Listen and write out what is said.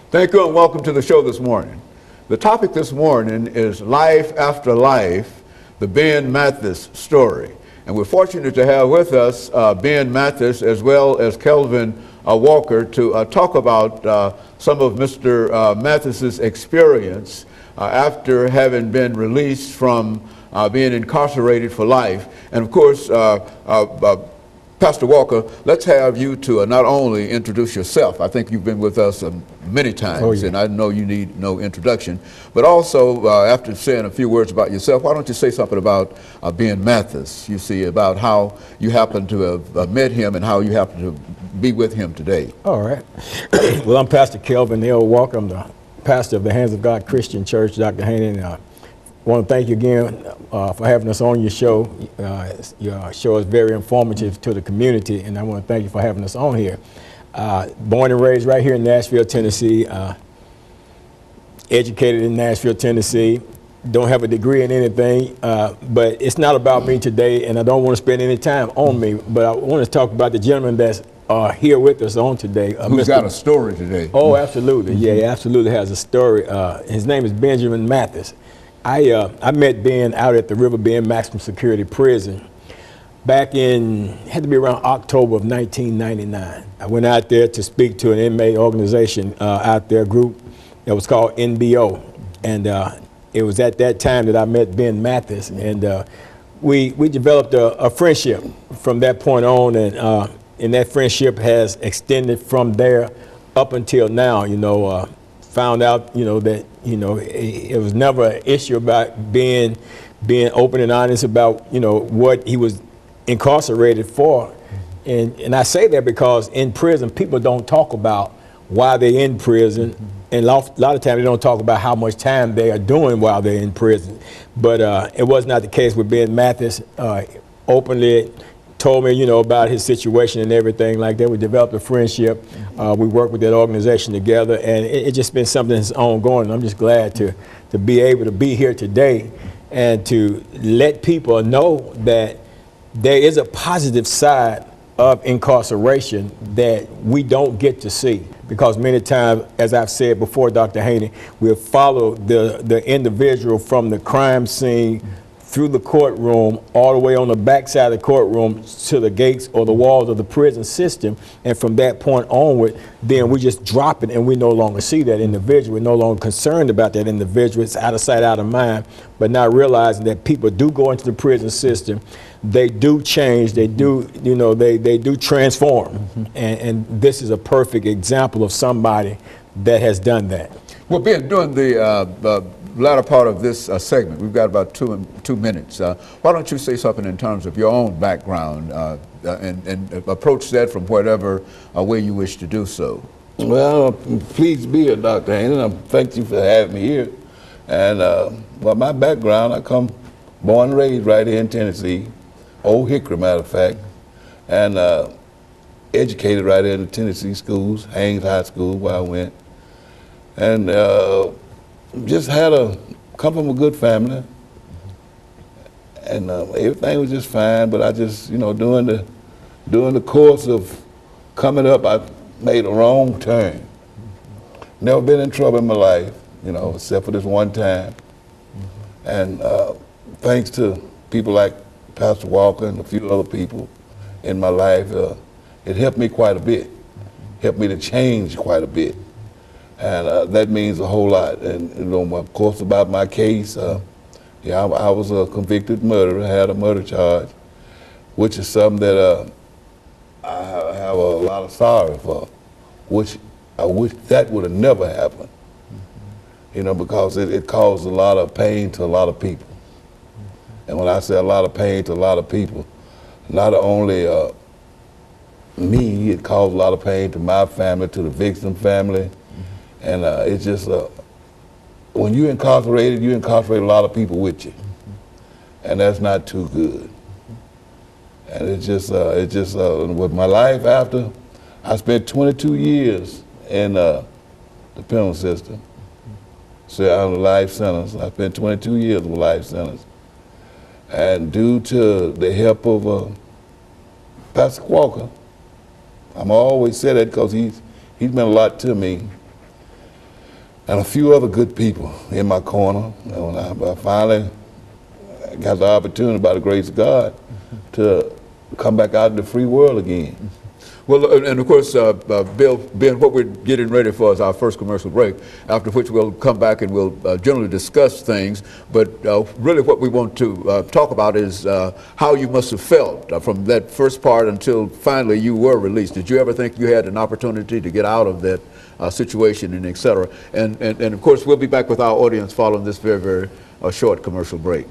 Thank you and welcome to the show this morning. The topic this morning is Life After Life, the Ben Mathis story. And we're fortunate to have with us Ben Mathis as well as KWalker to talk about some of Mr. Mathis's experience after having been released from being incarcerated for life. And of course, Pastor Walker, let's have you to not only introduce yourself. I think you've been with us many times, and I know you need no introduction. But also, after saying a few words about yourself, why don't you say something about Ben Mathis, you see, about how you happen to have met him and how you happen to be with him today. All right. Well, I'm Pastor KWalker. I'm the pastor of the Hands of God Christian Church, Dr. Haney. I want to thank you again for having us on your show. Your show is very informative to the community, and I want to thank you for having us on here. Born and raised right here in Nashville, Tennessee. Educated in Nashville, Tennessee. Don't have a degree in anything, but it's not about me today, and I don't want to spend any time on me, but I want to talk about the gentleman that's here with us on today. Who's got a story today. Oh, absolutely. Yeah, he absolutely has a story. His name is Benjamin Mathis. I met Ben out at the River Bend Maximum Security Prison back in, had to be around October of 1999. I went out there to speak to an inmate organization out there, a group that was called NBO. And it was at that time that I met Ben Mathis. And we developed a friendship from that point on. And that friendship has extended from there up until now, you know. Found out, you know, that, you know, it was never an issue about being open and honest about, you know, what he was incarcerated for. And I say that because in prison, people don't talk about why they're in prison. And a lot of times they don't talk about how much time they are doing while they're in prison. But it was not the case with Ben Mathis. Openly told me, you know, about his situation and everything like that. We developed a friendship. We worked with that organization together, and it just been something that's ongoing. And I'm just glad to be able to be here today and to let people know that there is a positive side of incarceration that we don't get to see. Because many times, as I've said before, Dr. Haney, we'll follow the individual from the crime scene through the courtroom, all the way on the backside of the courtroom to the gates or the walls of the prison system. And from that point onward, then we just drop it and we no longer see that individual. We're no longer concerned about that individual. It's out of sight, out of mind, but not realizing that people do go into the prison system. They do change. They do, you know, they do transform. And this is a perfect example of somebody that has done that. Well, Ben, during the latter part of this segment, we've got about two minutes. Why don't you say something in terms of your own background and approach that from whatever way you wish to do so? Well, I'm pleased to be here, Dr. Haney, and thank you for having me here. And well, my background, I come born and raised right here in Tennessee, Old Hickory, matter of fact, and educated right here in the Tennessee schools, Haynes High School, where I went. And just come from a good family, and everything was just fine. But I just, you know, during the course of coming up, I made a wrong turn. Never been in trouble in my life, you know, except for this one time. And thanks to people like Pastor Walker and a few other people in my life, it helped me quite a bit. Helped me to change quite a bit. And that means a whole lot. And, you know, of course, about my case, yeah, I was a convicted murderer, had a murder charge, which is something that I have a lot of sorrow for, which I wish that would have never happened, you know, because it caused a lot of pain to a lot of people. And when I say a lot of pain to a lot of people, not only me, it caused a lot of pain to my family, to the victim family. And it's just, when you're incarcerated, you incarcerate a lot of people with you. And that's not too good. And it's just with my life after, I spent 22 years in the penal system. So I'm a life sentence. I spent 22 years with a life sentence. And due to the help of Pastor KWalker, I'm always say that because he's meant a lot to me. and a few other good people in my corner. And I finally got the opportunity, by the grace of God, to come back out in the free world again. Well, and of course, Bill, Ben, what we're getting ready for is our first commercial break, after which we'll come back and we'll generally discuss things. But really what we want to talk about is how you must have felt from that first part until finally you were released. Did you ever think you had an opportunity to get out of that situation and et cetera? And of course, we'll be back with our audience following this very, very short commercial break.